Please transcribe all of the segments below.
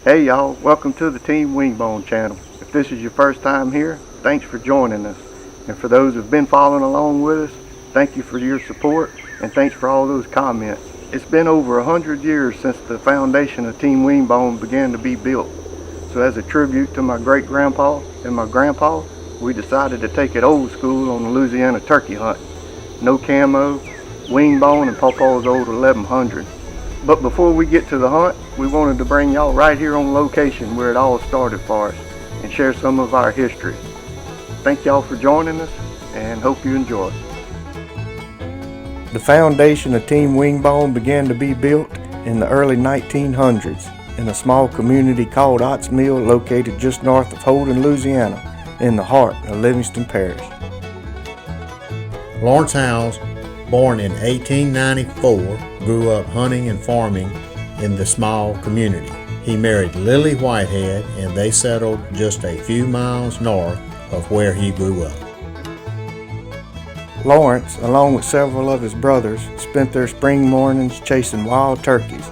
Hey y'all, welcome to the Team Wingbone channel. If this is your first time here, thanks for joining us. And for those who've been following along with us, thank you for your support and thanks for all those comments. It's been over 100 years since the foundation of Team Wingbone began to be built. So as a tribute to my great grandpa and my grandpa, we decided to take it old school on the Louisiana turkey hunt. No camo, Wingbone, and Pawpaw's old 1100. But before we get to the hunt, we wanted to bring y'all right here on location where it all started for us and share some of our history. Thank y'all for joining us and hope you enjoy. The foundation of Team Wingbone began to be built in the early 1900s in a small community called Ott's Mill, located just north of Holden, Louisiana, in the heart of Livingston Parish. Lawrence Howes, born in 1894, grew up hunting and farming in the small community. He married Lily Whitehead and they settled just a few miles north of where he grew up. Lawrence, along with several of his brothers, spent their spring mornings chasing wild turkeys,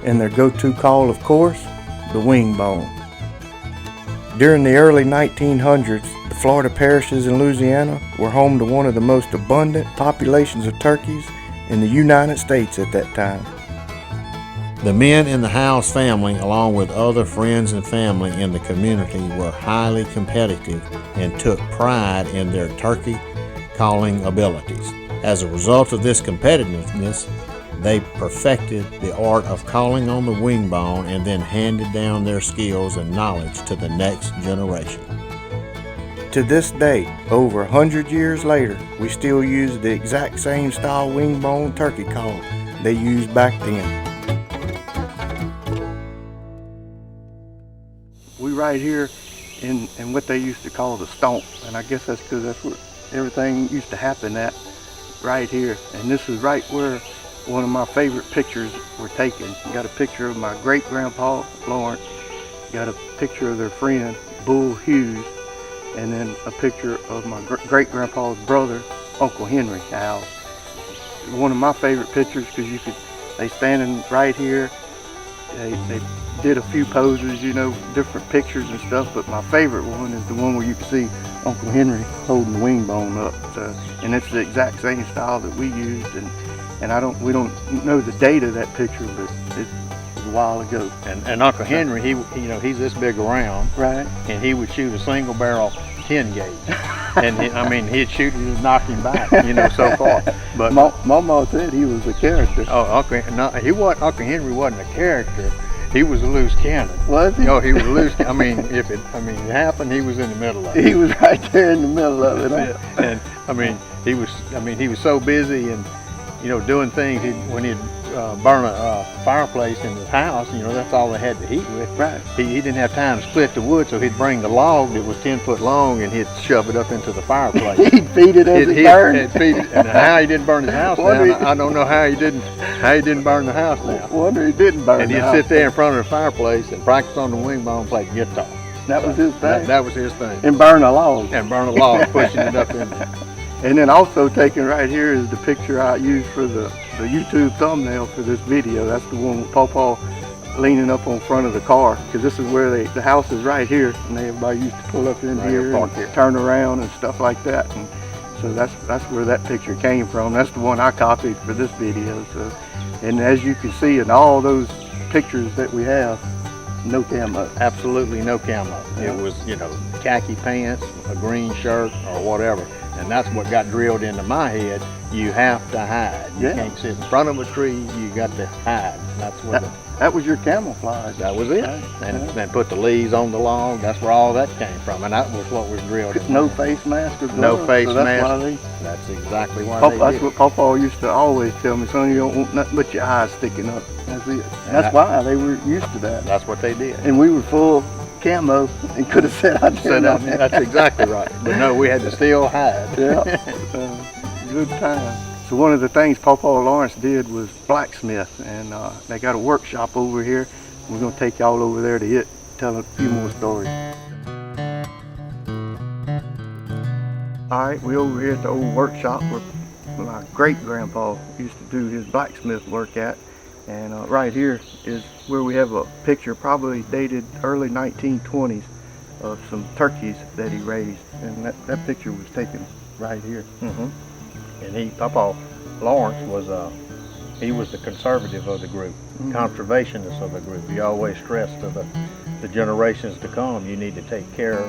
and their go-to call, of course, the Wingbone. During the early 1900s, the Florida parishes in Louisiana were home to one of the most abundant populations of turkeys in the United States at that time. The men in the Howes family, along with other friends and family in the community, were highly competitive and took pride in their turkey calling abilities. As a result of this competitiveness, they perfected the art of calling on the Wingbone and then handed down their skills and knowledge to the next generation. To this day, over 100 years later, we still use the exact same style Wingbone turkey call they used back then. We right here in what they used to call the stomp, and I guess that's because that's where everything used to happen at, right here. And this is right where one of my favorite pictures were taken. You got a picture of my great grandpa Lawrence, got a picture of their friend Bull Hughes, and then a picture of my great grandpa's brother, Uncle Henry Howes. One of my favorite pictures because they standing right here. They did a few poses, you know, different pictures and stuff, but my favorite one is the one where you can see Uncle Henry holding the Wingbone up. And it's the exact same style that we used, and we don't know the date of that picture, but it was a while ago. And Uncle Henry, he's this big around, right? And he would shoot a single barrel 10 gauge, and he'd shoot and just knock him back, so far. But Mama said he was a character. Oh, Uncle Henry wasn't a character. He was a loose cannon. Was he? Oh, he was a loose. If it happened, he was in the middle of it. He was right there in the middle of it. And he was so busy and doing things. When he'd burn a fireplace in his house, that's all they had to heat with. Right. He didn't have time to split the wood, so he'd bring the log that was 10 foot long and he'd shove it up into the fireplace. He'd feed it as it burned. And how he didn't burn his house down, I don't know how he didn't burn the house down. Wonder he didn't burn. And he'd sit there in front of the fireplace and practice on the Wingbone and play the guitar. That was his thing. That was his thing. And burn a log. And burn a log, pushing it up in there. And then also taken right here is the picture I used for the YouTube thumbnail for this video. That's the one with Pawpaw leaning up on front of the car, because this is where the house is right here, and everybody used to pull up in here and turn around and stuff like that. And so that's where that picture came from. That's the one I copied for this video. So, and as you can see in all those pictures that we have, no camo. Absolutely no camo. Yeah. It was, khaki pants, a green shirt, or whatever. And that's what got drilled into my head. You have to hide. You can't sit in front of a tree. You got to hide. That's what that was your camouflage. That was it. And then put the leaves on the log. That's where all that came from. And that was what was drilled in. No face mask or gloves. No face mask. Why that's exactly why that's what Pawpaw used to always tell me, son, you don't want nothing but your eyes sticking up. That's it. That's why they were used to that. That's what they did. And we were full camo and could have sat out there. That's exactly right. But no, we had to still hide. Yeah, good time. So one of the things Pawpaw Lawrence did was blacksmith, and they got a workshop over here. We're going to take y'all over there to tell a few more stories. All right, we over here at the old workshop where my great grandpa used to do his blacksmith work at. And right here is where we have a picture probably dated early 1920s of some turkeys that he raised. And that picture was taken right here. And Papa Lawrence was he was the conservative of the group, conservationist of the group. He always stressed to the generations to come, you need to take care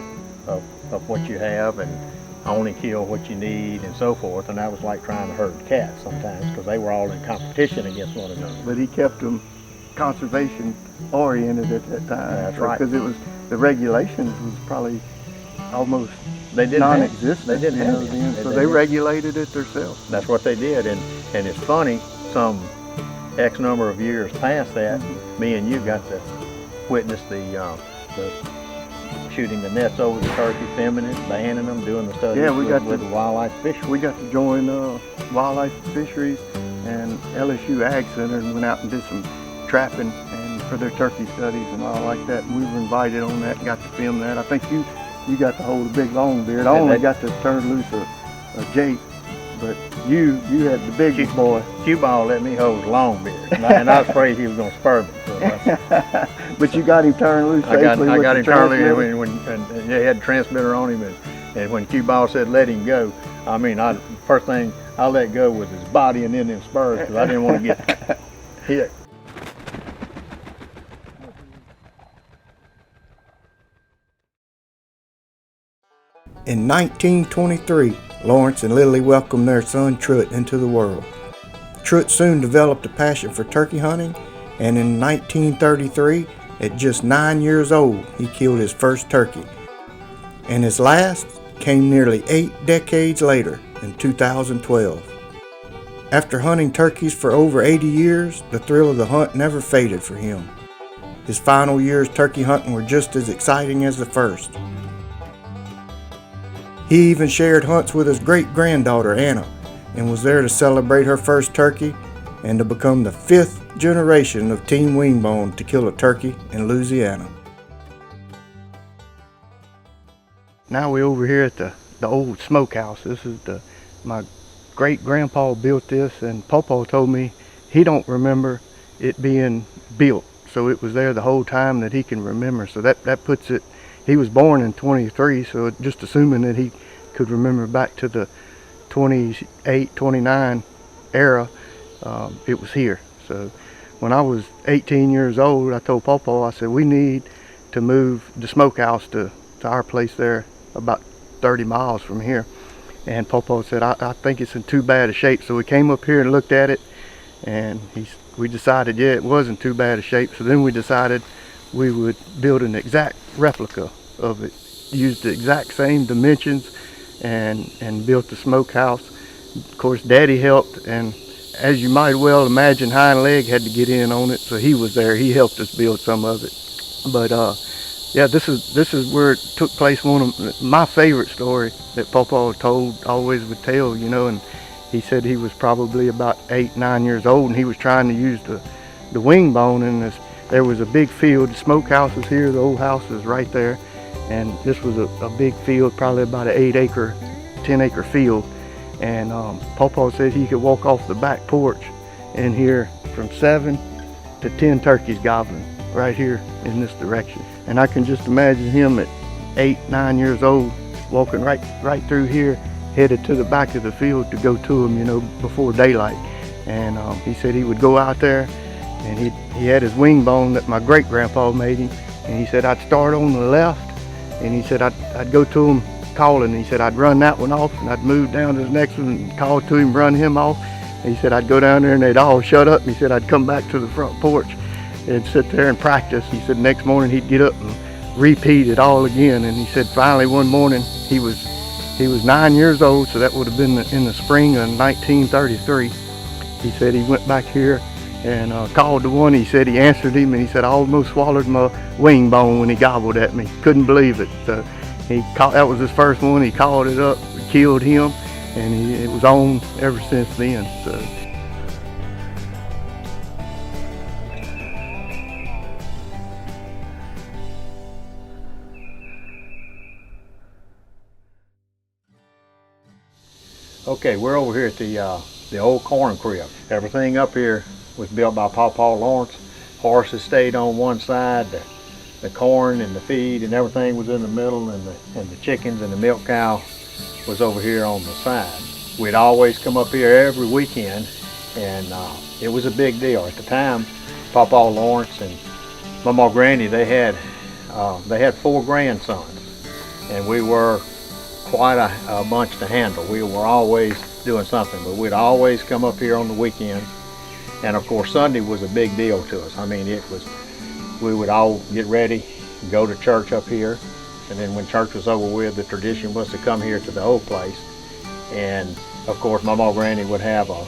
of what you have and only kill what you need and so forth. And that was like trying to herd cats sometimes, because they were all in competition against one another. But he kept them conservation oriented at that time. That's right. Because it was, the regulations was probably almost They didn't non-existent. They didn't have then. it. So they regulated it themselves. That's what they did. And it's funny, some X number of years past that, me and you got to witness the shooting the nets over the turkey, filming it, banning them, doing the studies with the wildlife fisheries. We got to join wildlife fisheries and LSU Ag Center and went out and did some trapping and for their turkey studies and all like that. And we were invited on that and got to film that. I think you got to hold a big long beard. I only got to turn loose a Jake, but you had the big boy. Q-Ball let me hold a long beard, and I was afraid he was going to spur me. So but you got him turned loose safely. I got him turned loose and he had the transmitter on him, and when Q-Ball said let him go, I mean, first thing I let go was his body and then them spurs, because I didn't want to get hit. In 1923, Lawrence and Lily welcomed their son Truett into the world. Truett soon developed a passion for turkey hunting, and in 1933, at just 9 years old, he killed his first turkey. And his last came nearly 8 decades later, in 2012. After hunting turkeys for over 80 years, the thrill of the hunt never faded for him. His final years turkey hunting were just as exciting as the first. He even shared hunts with his great-granddaughter Anna, and was there to celebrate her first turkey and to become the 5th generation of Team Wingbone to kill a turkey in Louisiana. Now we're over here at the old smokehouse. This is my great-grandpa built this, and Pawpaw told me he don't remember it being built. So it was there the whole time that he can remember. So that puts it, he was born in 23, so just assuming that he could remember back to the 28, 29 era, it was here. So when I was 18 years old, I told Pawpaw, I said, we need to move the smokehouse to our place there about 30 miles from here. And Pawpaw said, I think it's in too bad a shape. So we came up here and looked at it, and we decided, yeah, it wasn't too bad a shape. So then we decided we would build an exact replica of it, used the exact same dimensions, and built the smokehouse. Of course, Daddy helped, and as you might well imagine, Hind Leg had to get in on it, so he was there. He helped us build some of it. But yeah, this is where it took place. One of my favorite story that Pawpaw told, always would tell, you know, and he said he was probably about 8, 9 years old, and he was trying to use the wing bone, and there was a big field. The smokehouse is here, the old house is right there, and this was a big field, probably about an 8-acre, 10-acre field. And Pawpaw said he could walk off the back porch and hear from 7 to 10 turkeys gobbling right here in this direction. And I can just imagine him at 8, 9 years old walking right through here, headed to the back of the field to go to them, you know, before daylight. And he said he would go out there, and he had his wing bone that my great-grandpa made him, and he said I'd start on the left, and he said I'd go to him calling, and he said I'd run that one off, and I'd move down to the next one and call to him, run him off. And he said I'd go down there and they'd all shut up, and he said I'd come back to the front porch and sit there and practice. He said next morning he'd get up and repeat it all again. And he said finally one morning, he was 9 years old, so that would have been in the spring of 1933. He said he went back here and called the one. He said he answered him, and he said I almost swallowed my wing bone when he gobbled at me. Couldn't believe it. So that was his first one. He called it up, killed him, and it was on ever since then. So. Okay, we're over here at the old corn crib. Everything up here was built by Pawpaw Lawrence. Horses stayed on one side, the corn and the feed and everything was in the middle, and the chickens and the milk cow was over here on the side. We'd always come up here every weekend, and it was a big deal. At the time, Pawpaw Lawrence and Mama Granny, they had 4 grandsons, and we were quite a bunch to handle. We were always doing something, but we'd always come up here on the weekends. And of course, Sunday was a big deal to us. I mean, we would all get ready, go to church up here, and then when church was over with, the tradition was to come here to the old place. And of course, Mama Granny would have a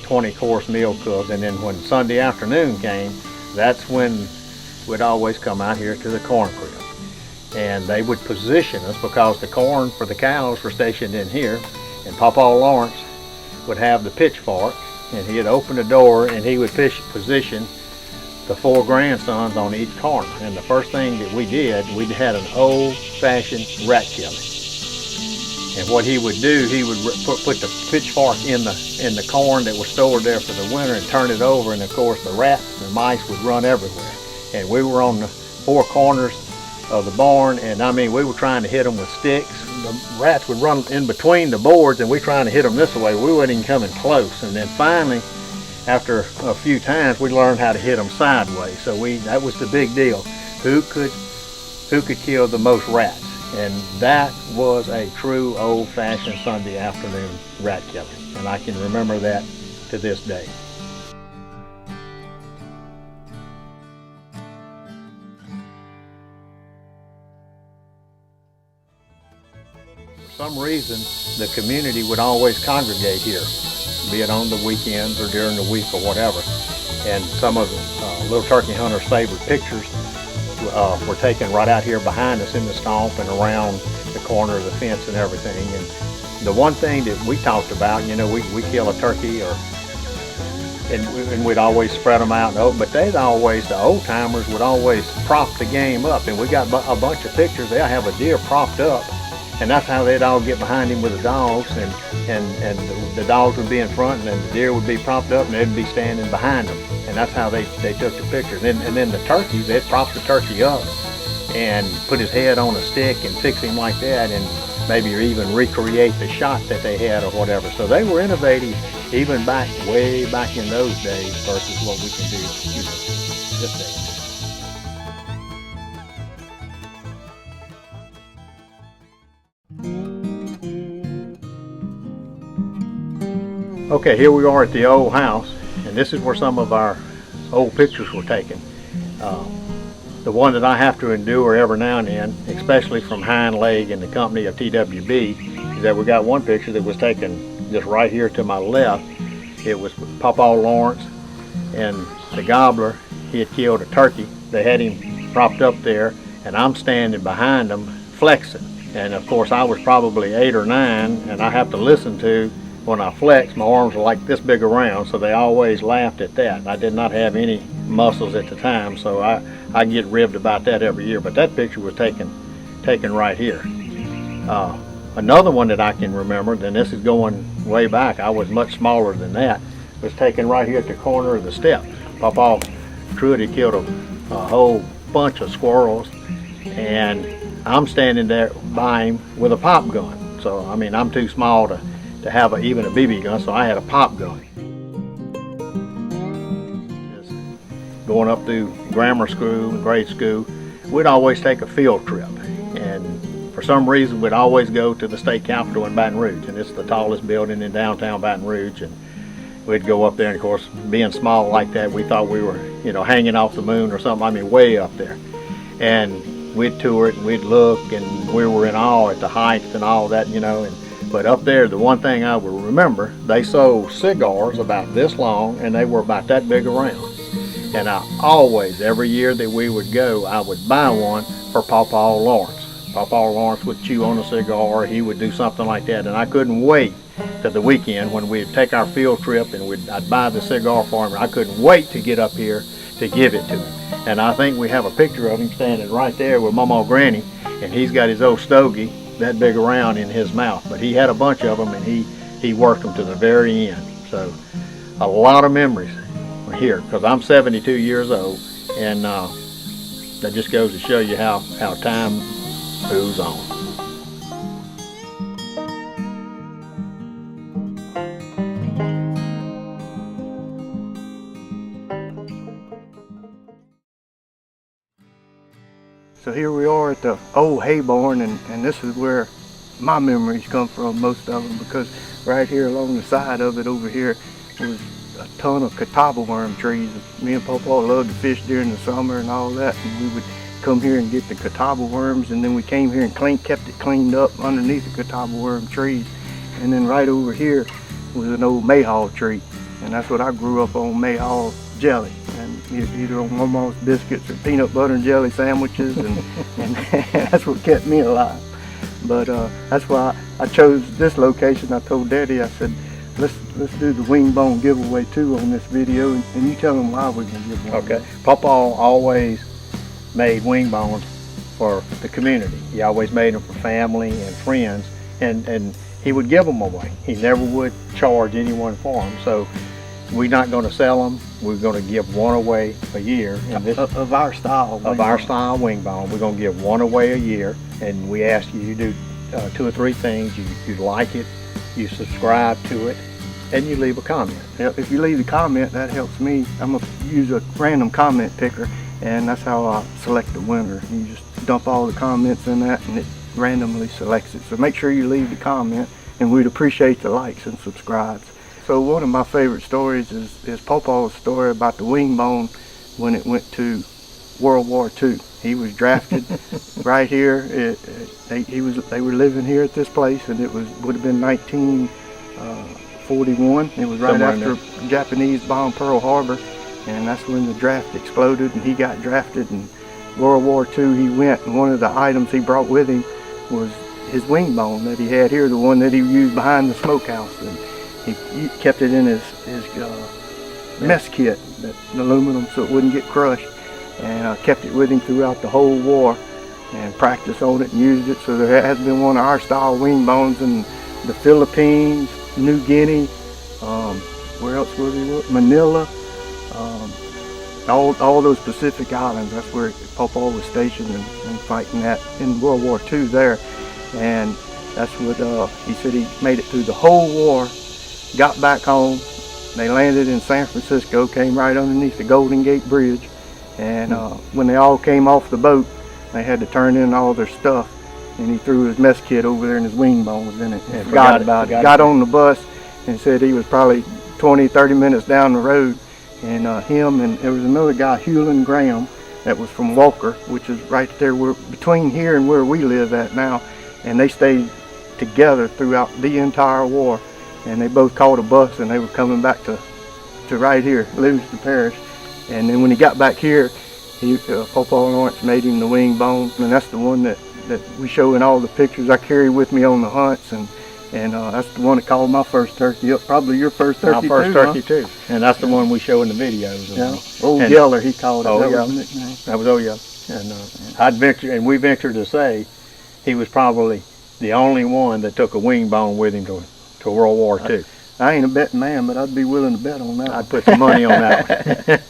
20-course meal cooked, and then when Sunday afternoon came, that's when we'd always come out here to the corn crib. And they would position us, because the corn for the cows were stationed in here, and Pawpaw Lawrence would have the pitchfork, and he'd open the door and he would position the 4 grandsons on each corner. And the first thing that we did, we had an old-fashioned rat killing. And what he would do, he would put the pitchfork in the corn that was stored there for the winter and turn it over, and of course the rats and mice would run everywhere. And we were on the 4 corners of the barn, and I mean, we were trying to hit them with sticks. The rats would run in between the boards, and we trying to hit them this way. We weren't even coming close. And then finally, after a few times, we learned how to hit them sideways. So that was the big deal. Who could kill the most rats? And that was a true old-fashioned Sunday afternoon rat killing. And I can remember that to this day. For some reason, the community would always congregate here, be it on the weekends or during the week or whatever. And some of the Little Turkey Hunter's favorite pictures were taken right out here behind us in the stomp and around the corner of the fence and everything. And the one thing that we talked about, you know, we kill a turkey, and we'd always spread them out. But the old timers would always prop the game up, and we got a bunch of pictures. They'll have a deer propped up, and that's how they'd all get behind him with the dogs, and the dogs would be in front, and then the deer would be propped up, and they'd be standing behind them. And that's how they took the pictures. And then the turkeys, they'd prop the turkey up and put his head on a stick and fix him like that, and maybe even recreate the shot that they had or whatever. So they were innovative even way back in those days versus what we can do this day. Okay, here we are at the old house, and this is where some of our old pictures were taken. The one that I have to endure every now and then, especially from Hind Leg and the company of TWB, is that we got one picture that was taken just right here to my left. It was Pawpaw Lawrence and the gobbler. He had killed a turkey. They had him propped up there, and I'm standing behind them flexing. And of course, I was probably 8 or 9, and I have to listen to when I flex, my arms were like this big around, so they always laughed at that. I did not have any muscles at the time, so I get ribbed about that every year. But that picture was taken right here. Another one that I can remember, and this is going way back, I was much smaller than that, was taken right here at the corner of the steps. Pawpaw Trudy killed a whole bunch of squirrels, and I'm standing there by him with a pop gun. So, I mean, I'm too small to have even a BB gun, so I had a pop gun. Just going up through grammar school and grade school, we'd always take a field trip, and for some reason we'd always go to the state capitol in Baton Rouge, and it's the tallest building in downtown Baton Rouge, and we'd go up there, and of course, being small like that, we thought we were, you know, hanging off the moon or something. I mean, way up there. And we'd tour it, and we'd look, and we were in awe at the heights and all that, you know. But up there, the one thing I would remember, they sold cigars about this long, and they were about that big around. And I always, every year that we would go, I would buy one for Pawpaw Lawrence. Pawpaw Lawrence would chew on a cigar, he would do something like that, and I couldn't wait to the weekend when we'd take our field trip, and I'd buy the cigar for him, and I couldn't wait to get up here to give it to him. And I think we have a picture of him standing right there with Mama Granny, and he's got his old stogie that big around in his mouth. But he had a bunch of them, and he worked them to the very end. So a lot of memories here, because I'm 72 years old, and that just goes to show you how time moves on. So here we are at the old hay barn, and this is where my memories come from, most of them, because right here along the side of it over here was a ton of catawba worm trees. Me and Papa loved to fish during the summer and all that, and we would come here and get the catawba worms, and then we came here and kept it cleaned up underneath the catawba worm trees. And then right over here was an old mayhaw tree, and that's what I grew up on, mayhaw jelly, and either on Mama's biscuits or peanut butter and jelly sandwiches, and that's what kept me alive. But that's why I chose this location. I told Daddy, I said, let's do the wing bone giveaway too on this video, and you tell them why we're gonna give one. Okay. Papa always made wing bones for the community. He always made them for family and friends, and he would give them away. He never would charge anyone for them. So we're not going to sell them. We're going to give one away a year. And this, of our style. Of our style wing bone. We're going to give one away a year. And we ask you to do 2 or 3 things. You like it, you subscribe to it, and you leave a comment. Yep, if you leave a comment, that helps me. I'm going to use a random comment picker, and that's how I select the winner. You just dump all the comments in that, and it randomly selects it. So make sure you leave the comment, and we'd appreciate the likes and subscribes. So one of my favorite stories is Papa's story about the wing bone when it went to World War II. He was drafted right here. They were living here at this place, and it would have been 1941. It was right after the Japanese bombed Pearl Harbor, and that's when the draft exploded, and he got drafted. In World War II, he went, and one of the items he brought with him was his wing bone that he had here, the one that he used behind the smokehouse. And he kept it in his mess kit, that aluminum, so it wouldn't get crushed, and kept it with him throughout the whole war, and practiced on it and used it. So there has been one of our style wing bones in the Philippines, New Guinea, where else was he? Manila, all those Pacific islands. That's where Papa was stationed and fighting at in World War II there. And that's what he said. He made it through the whole war, got back home. They landed in San Francisco, came right underneath the Golden Gate Bridge, and when they all came off the boat, they had to turn in all their stuff, and he threw his mess kit over there and his wing bones in it and forgot about it. Got on the bus and said he was probably 20-30 minutes down the road, and him and there was another guy, Hewlin Graham, that was from Walker, which is right there between here and where we live at now, and they stayed together throughout the entire war. And they both caught a bus, and they were coming back to right here, Livingston Parish. And then when he got back here, Papa Lawrence made him the wing bone, and that's the one that we show in all the pictures I carry with me on the hunts, and that's the one that called my first turkey up, probably your first turkey. My first turkey too, and that's the one we show in the videos. Yeah. Old Yeller, he called it. Oh, that yeah. was the nickname. That was Old Yeller, and we venture to say he was probably the only one that took a wing bone with him to World War II. I ain't a betting man, but I'd be willing to bet on that. I'd put some money on that one.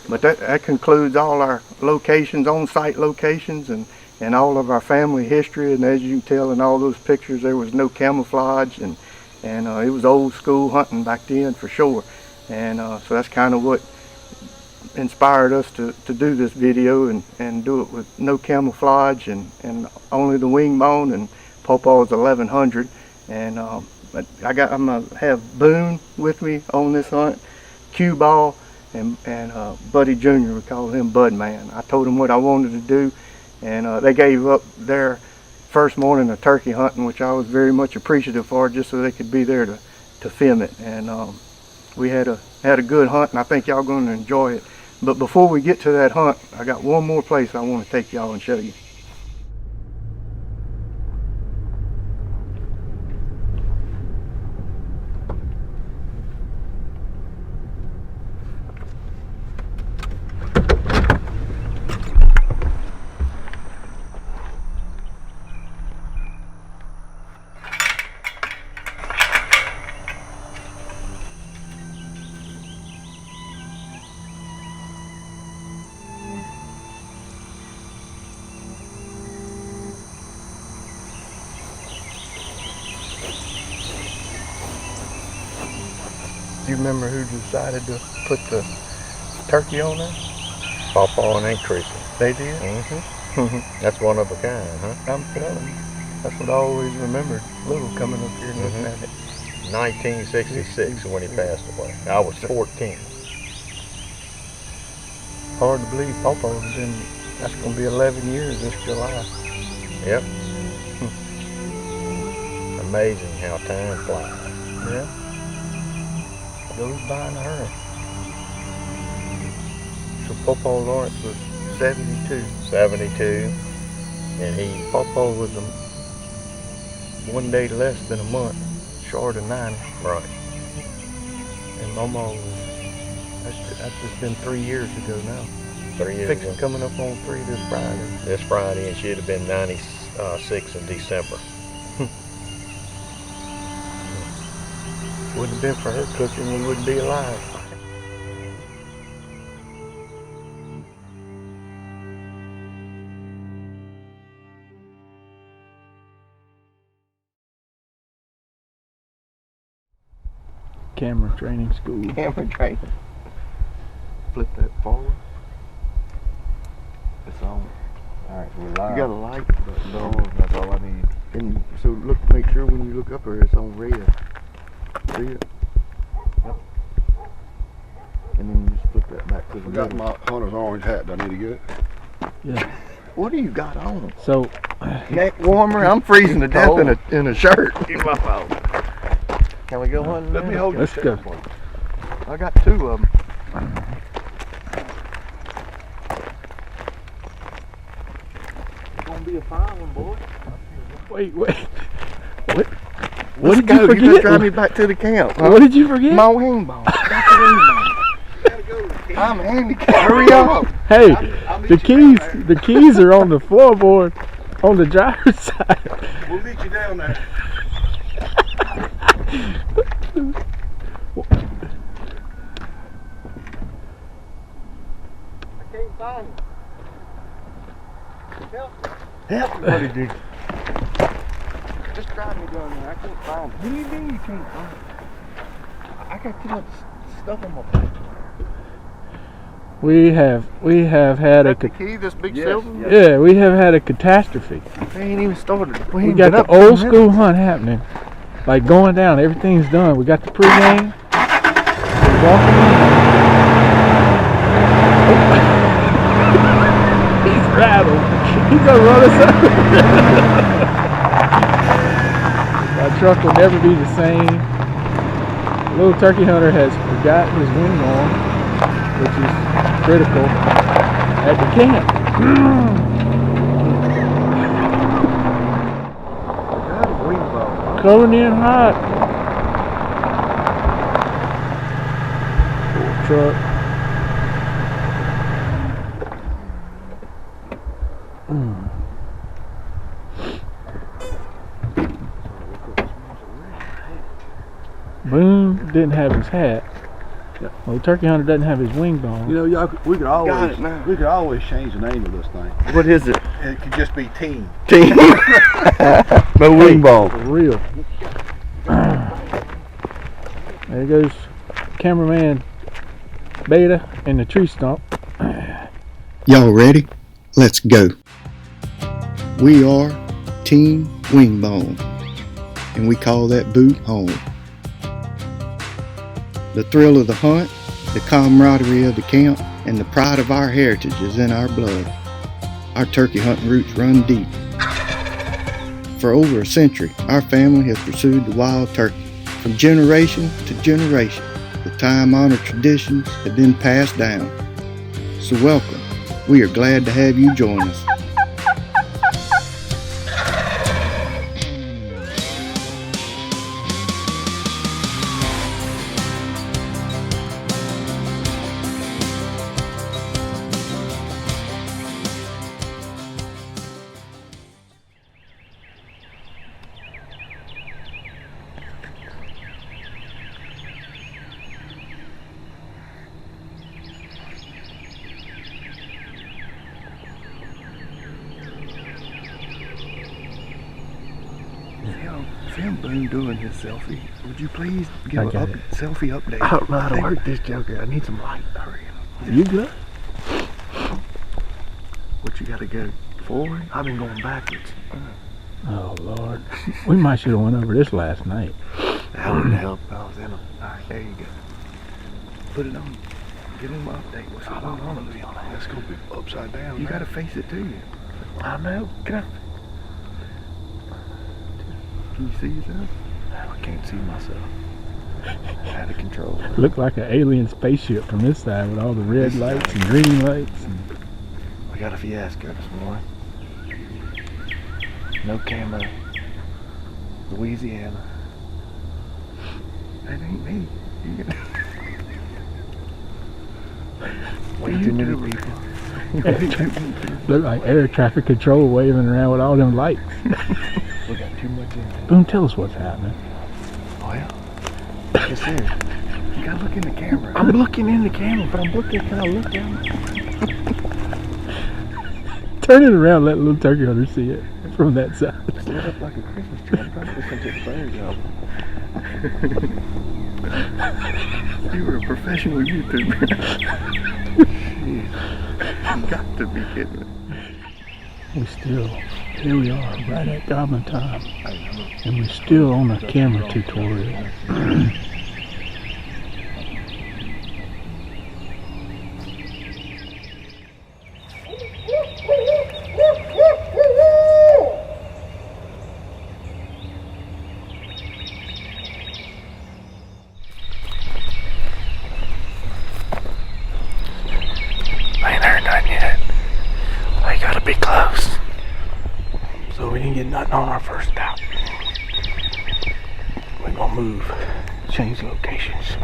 But that concludes all our locations, on-site locations, and all of our family history. And as you can tell in all those pictures, there was no camouflage, and it was old school hunting back then for sure. And so that's kind of what inspired us to do this video and do it with no camouflage and only the wing bone and Papa's 1100. And but I'm gonna have Boone with me on this hunt, Cue Ball, and Buddy Jr. We call him Bud Man. I told him what I wanted to do, and they gave up their first morning of turkey hunting, which I was very much appreciative for, just so they could be there to film it. And we had a good hunt, and I think y'all going to enjoy it. But before we get to that hunt, I got one more place I want to take y'all and show you. Do you remember who decided to put the turkey on there? Pawpaw and Aunt Tracy. They did? That's one of a kind, huh? I'm telling you. That's what I always remembered, little coming up here and looking at it. 1966 when he passed away. I was 14. Hard to believe Pawpaw's been, that's going to be 11 years this July. Yep. Amazing how time flies. Yeah. Goes by in a hurry. So Pawpaw Lawrence was 72. 72. And he, Pawpaw was 1 day less than a month short of 90. right. And Mama was, that's just been 3 years ago now. 3 years Fixing ago. coming up on 3 this Friday. This Friday, and she'd have been 96 in December. Wouldn't have been for her cooking, we wouldn't be alive. Camera training school. Camera training. Flip that forward. It's on. Alright, we're live. You got a light? No, that's all I need. And so make sure when you look up there it's on red. See it? Yep. And then you just flip that back to the I got middle. my hunter's orange hat. Do I need to get it? Yeah. What do you got on? So, Neck warmer? I'm freezing to death Cold. in a shirt. Get my phone. Can we go hunting? Let me now? hold let's this go. for you. I got 2 of them. It's gonna be a fine one, boy. wait. What? What Let's did go. you You forget? just drive me back to the camp. Huh? What did you forget? My wing ball. Back to the wing ball. I'm handicapped. Hurry up. Hey, I'll meet the you keys. down there. The keys are on the floorboard, on the driver's side. We'll meet you down there. I can't find him. Help me, buddy, dude. Just drive me down there. I can't find him. What do you mean you can't find him? I got too much stuff on my back. We have had a Is that the key, this big Yes, silver? yes. yeah. We have had a catastrophe. We ain't even started. We ain't got been the up 2 old minutes. school hunt happening, like going down. Everything's done. We got the pregame. We're walking in. He's rattled. He's gonna run us over. My truck will never be the same. Little turkey hunter has forgot his wing on, which is critical at the camp. Got a wing ball. Coming in hot. Truck. Boone didn't have his hat. Well, the turkey hunter doesn't have his wing ball. You know, y'all, we could always it now. we could always change the name of this thing. What is it? It could just be Team. Team. My wing ball. For real. There goes cameraman Beta in the tree stump. Y'all ready? Let's go. We are Team Wingbone, and we call that boot home. The thrill of the hunt, the camaraderie of the camp, and the pride of our heritage is in our blood. Our turkey hunting roots run deep. For over a century, our family has pursued the wild turkey. From generation to generation, the time-honored traditions have been passed down. So welcome. We are glad to have you join us. film Boone doing his selfie. Would you please I give a got it. selfie update? I don't know how to work this joker. I need some light. Hurry up. You good? What you gotta go forward? I've been going backwards. Oh Lord, we might should have went over this last night. That would help. I was in a. Alright, there you go. Put it on. Give him an update. What's going on? That's gonna be upside down. You gotta face it to you. I know. Can you see yourself? I can't see myself. Out of control. Looked like an alien spaceship from this side with all the red lights and green lights. And We got a fiasco this morning. No camo. Louisiana. That ain't me. You got- Way too many people. looked like air traffic control waving around with all them lights. We got too much in there. Boone, tell us what's happening. Well, it's here. You gotta look in the camera. I'm looking in the camera, but I'm looking. Can I look down? Turn it around, let little turkey hunter see it from that side. It's lit up like a Christmas tree. I'm trying to listen to the phones of You were a professional YouTuber. Jeez. You got to be kidding me. Here we are, right at goblin time. And we're still on a camera tutorial. I ain't heard nothing yet. I gotta be close. So we didn't get nothing on our first stop. We're gonna move, change locations.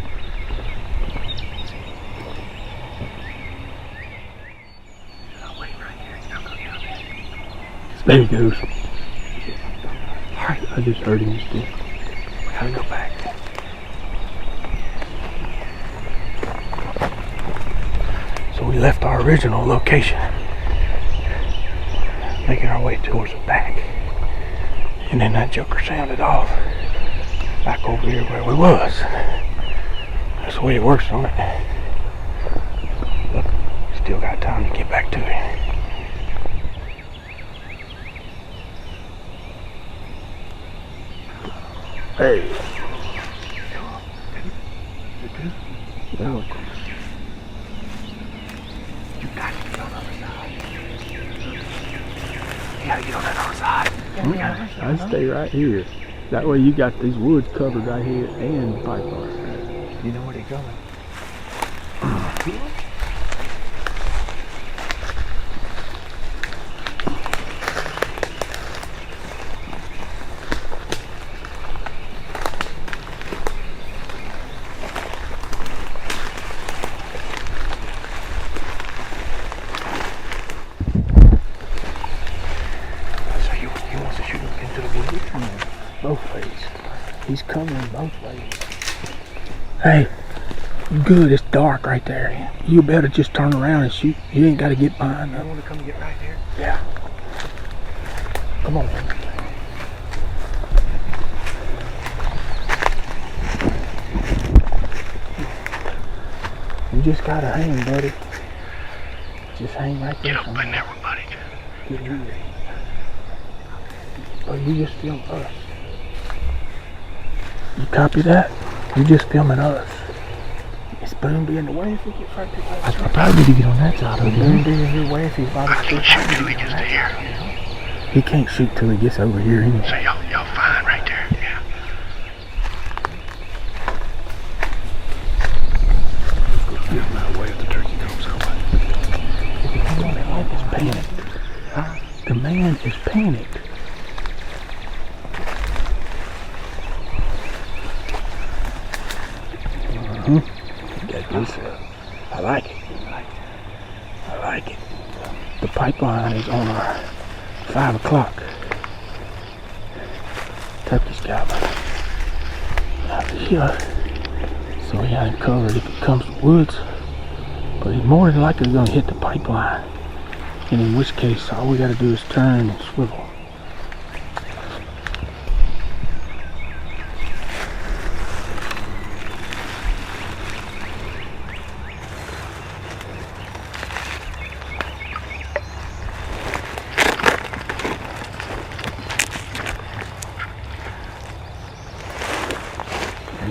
There he goes. I just heard him still. We gotta go back. So we left our original location, making our way towards the back. And then that joker sounded off back over here where we was. That's the way it works, don't it? But still got time to get back to it. Hey. No. You gotta get on the other side. You gotta get on that other side. I stay right here. That way you got these woods covered right here and the pipeline. You know where they're going? So he wants to shoot us into the woods? Both ways. He's coming both ways. Hey, good, it's dark right there. You better just turn around and shoot. You ain't got to get behind You them. want to come get right here? Yeah. Come on. You just gotta hang, buddy. Just hang right there. Get up in there, everybody. Get in there. Oh, you just film us. You copy that? You just filming us. Is Boone be in the way if he gets right there? I probably need to get on that side of it. Boone be in your way if he's about to shoot. He gets to here. He can't shoot till he gets over here anyway. So y'all fine right there. Yeah. Get him out of the way if the turkey comes over. The man is panicked. The man is panicked. Got this. I like it. I like it. The pipeline is on our 5 o'clock. Turkey's gobbling. Out here. So he got him covered if it comes to woods. But he's more than likely going to hit the pipeline. And in which case, all we got to do is turn and swivel.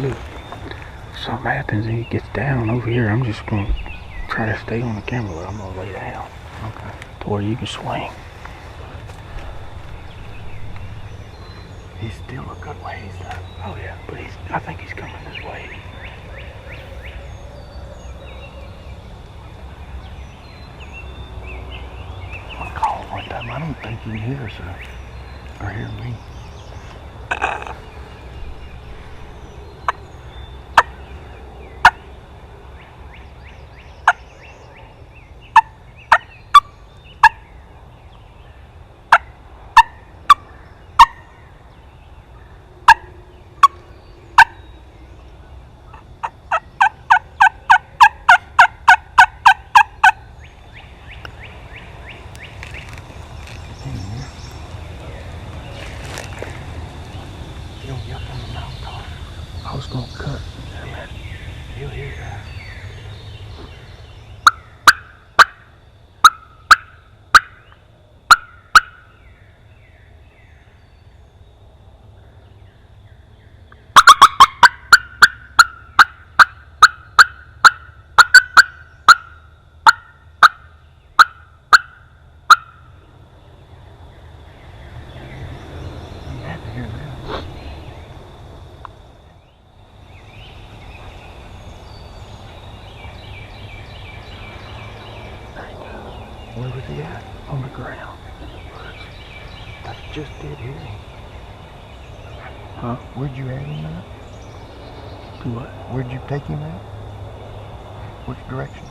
look, if something happens and he gets down over here, I'm just gonna try to stay on the camera, but I'm gonna lay down. Okay. To where you can swing. He's still a good ways though. Oh yeah, but I think he's coming this way. I'll call one time. I don't think he can hear us or hear me. I was gonna cut. He'll hear that. He had to hear that. Where was he at? On the ground. I just did hear him. Huh? Where'd you have him at? To what? Where'd you take him at? Which direction?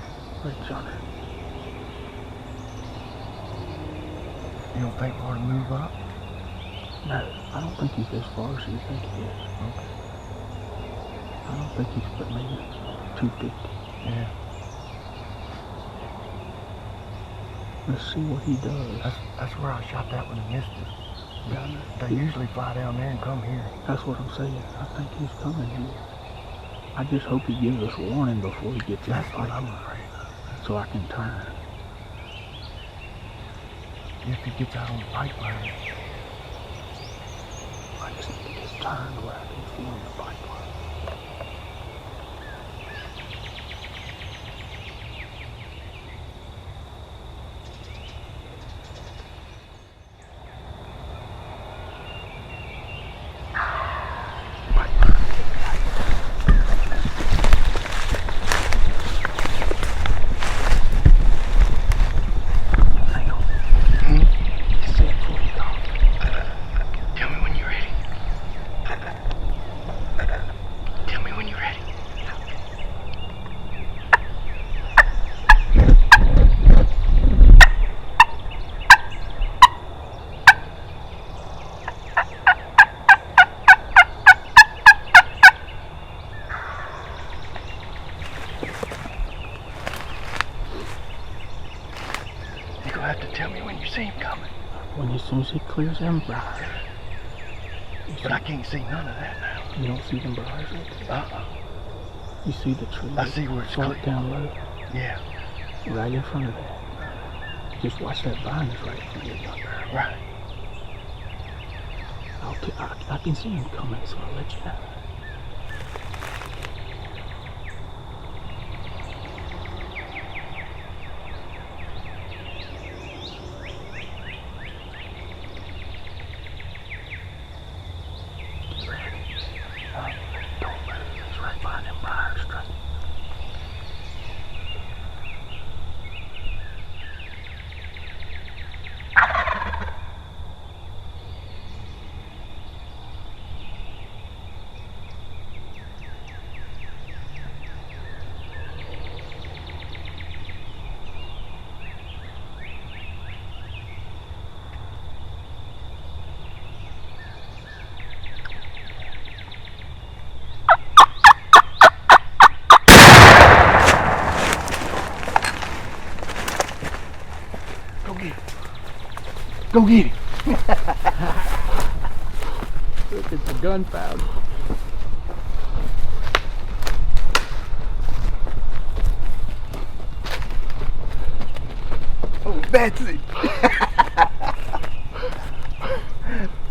Right yonder. You don't think we ought to move up? No, I don't think he's as far as you think he is. Okay. I don't think he's but maybe 250. Yeah. Let's see what he does. That's where I shot that one and missed it. Yeah, They usually fly down there and come here. that's what I'm saying. I think he's coming here. I just hope he gives us warning before he gets in the That's what I'm pipeline, afraid of. so I can turn. If he gets out on the pipeline, I just need to get turned where I can feel the pipeline. Hang on. Say it before you go. tell me when you're ready. Tell me when you're ready. You're gonna have to tell me when you see him coming. As soon as he clears them briars. But I can't see none of that now. You don't see them briars right there? You see the tree? I see where it's far clear. down low, Yeah, right in front of that. Just watch that vine that's right in front of you yonder. right. I can see him coming, so I'll let you know. Get ready. Don't move. He's right behind them briars straight. Go get him. Look at the gunpowder. Oh, Betsy.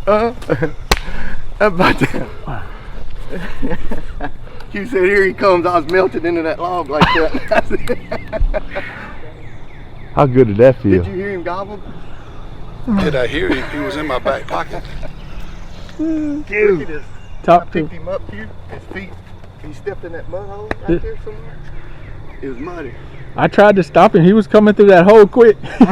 How about that? Q said, here he comes. I was melted into that log like that. How good did that feel? Did you hear him gobble? Did I hear him? He was in my back pocket. Look at this. Talk I to picked him up here. His feet, he stepped in that mud hole right there somewhere. It was muddy. I tried to stop him. He was coming through that hole quick. He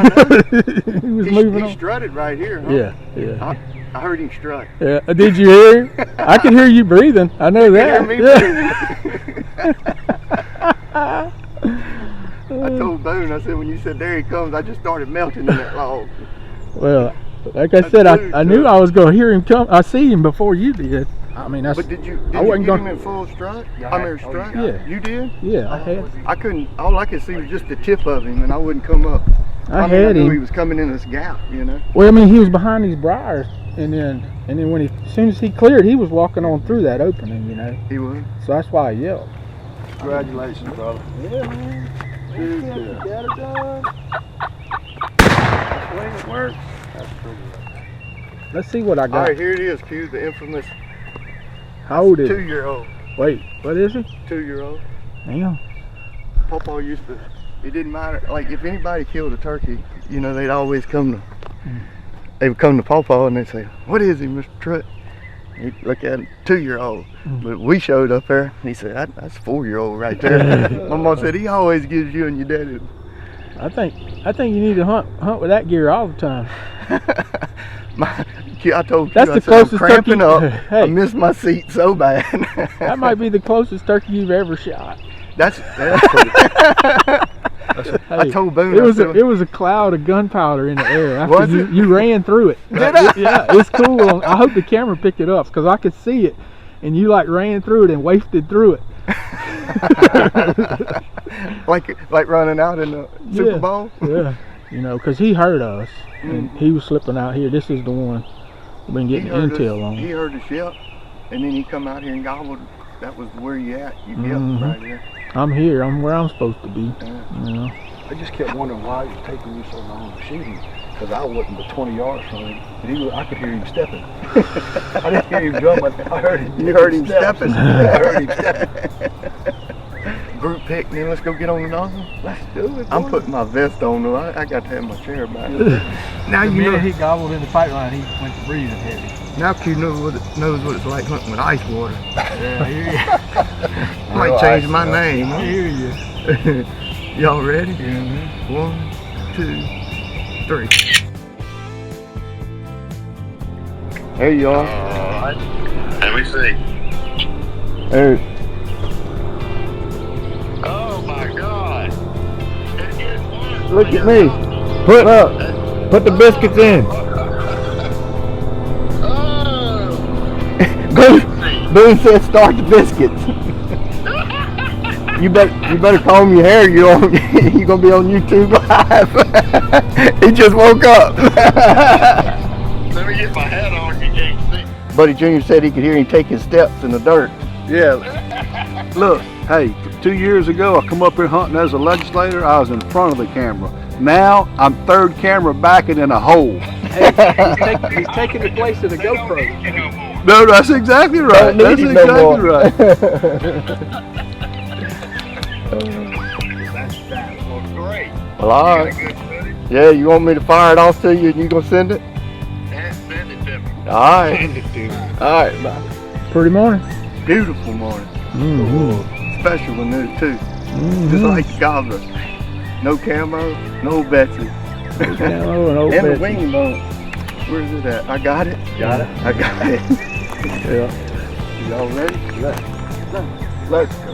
was moving He on. strutted right here, huh? Yeah. I heard him strut. Yeah. Did you hear him? I could hear you breathing. I know that. You hear me I told Boone, I said, when you said there he comes, I just started melting in that log. Well, like I said, I knew I was going to hear him come. I see him before you did. I mean, that's. But did you I wasn't get gonna- him in full strut? Strut? Yeah. You did? Yeah, I had. I couldn't, all I could see was just the tip of him and I wouldn't come up. I mean, I had knew he him. was coming in this gap, you know? Well, I mean, he was behind these briars, and then when as soon as he cleared, he was walking on through that opening, you know. He was. So that's why I yelled. Congratulations, brother. Yeah, man. Good. You got it done. That's the way it works. That's pretty good. Let's see what I All got. right, here it is, Q, the infamous How old is he? 2-year-old. Wait, what is he? 2-year-old. Damn. Pawpaw used to, it didn't matter, like if anybody killed a turkey, you know, they'd always come to, they would come to Pawpaw and they'd say, what is he, Mr. Trutt? He'd look at him, 2-year-old. But we showed up there and he said, that's 4-year-old right there. My mom said, he always gives you and your daddy. I think you need to hunt with that gear all the time. I told you, That's I the said, I'm closest cramping turkey- up. Hey. I missed my seat so bad. That might be the closest turkey you've ever shot. That's I told Boone. It was I said, it was a cloud of gunpowder in the air after Was it? you ran through it. Did I? Yeah, it's cool. I hope the camera picked it up because I could see it, and you like ran through it and wafted through it. like running out in the Super Bowl. Yeah, you know, because he heard us and he was slipping out here. This is the one we've been getting intel on. He heard us yelp, and then he come out here and gobbled. That was where you at. You yelped right there. I'm here. I'm where I'm supposed to be. Yeah. You know. I just kept wondering why it was taking you so long to shoot him. Because I wasn't but 20 yards from him. And I could hear him stepping. I didn't hear him drumming. I heard him. You heard him stepping. I heard him stepping. Group picnic. Let's go get on the nozzle. Let's do it. I'm boy. putting my vest on though. I got to have my chair back. Now The you know. minute he gobbled in the pipeline, he went to breathing heavy. Now Q knows what it's like hunting with ice water. Yeah, I hear you. Might change my name. I hear you. Huh? Y'all ready? 1, 2, 3. There you are. Alright. Let me see. There. Oh my god. It gets worse. Look at me. Put the biscuits in. Oh. Boone said start the biscuits. You better comb your hair. You're gonna be on YouTube Live. He just woke up. Let me get my hat on. You can't see. Buddy Junior said he could hear him taking steps in the dirt. Yeah. Look, hey, 2 years ago I come up here hunting as a legislator. I was in front of the camera. Now I'm third camera backing in a hole. He's taking the place of the GoPro. No, that's exactly right. Don't need That's it no more. exactly right. That looks great. Well, all Got a right. good footage? Yeah, you want me to fire it off to you and you gonna send it? Yeah, send it to me. All right. Send it to me. All right, bye. Pretty morning. Beautiful morning. Special one there too. Just like the gobbler. No camo, no Betsy. Camo and old And the Betsy. wing bone. Where's it at? I got it. Got it? I got it. Yeah. Y'all ready? Let's go.